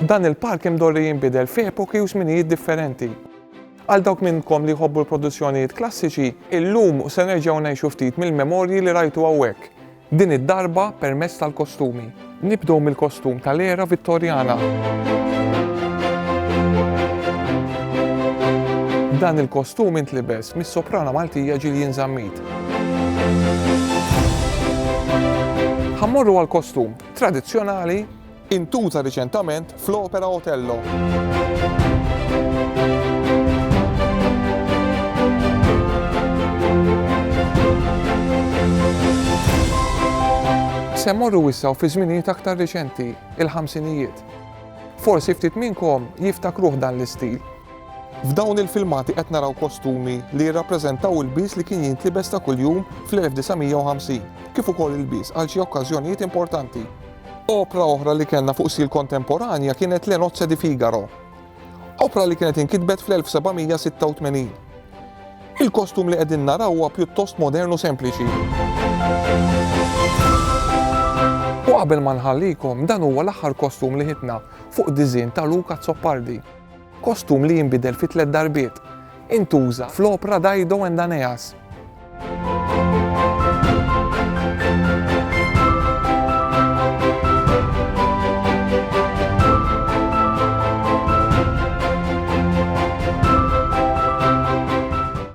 Dan il-park imdorri jinbidel fi epoki u żminijiet differenti. Għal dawk minnkom li jħobbu l-produzzjonijiet klassiċi, illum se nerġgħu ngħixu ftit mill-memorji li rajtu hawnhekk. Din id-darba permezz tal-kostumi. Nibdew mill-kostum tal-era Vittorjana. Dan il-kostum intlibes mis-soprana Maltija Ġilien Żammit. Ħammorru għal-kostum tradizzjonali intuża riċentament fl-Opera Otello. Se mmorru issa fi żminijiet aktar riċenti, il-ħamsinijiet. Forsi ftit minnkom jiftakruh dan l-istil. F'dawn il-filmati qed naraw kostumi li jirrappreżentaw il-biż li kien jintlibes ta' kuljum fl-1950, kif ukoll il-biż għal xi okkażjonijiet importanti. Opra oħra li kellna fuq sil kontemporanja kienet Le Nozze di Figaro. Opra li kienet inkitbet fl-1786. Il-kostum li qegħdin naraw huwa pjuttost modernu sempliċi. U qabel ma nħallikom dan huwa l-aħħar kostum li ħitna fuq diżin ta' Luca Zoppardi. Kostum li jinbidel fi 3 darbiet. Intuża fl-opra Dido and Aeneas.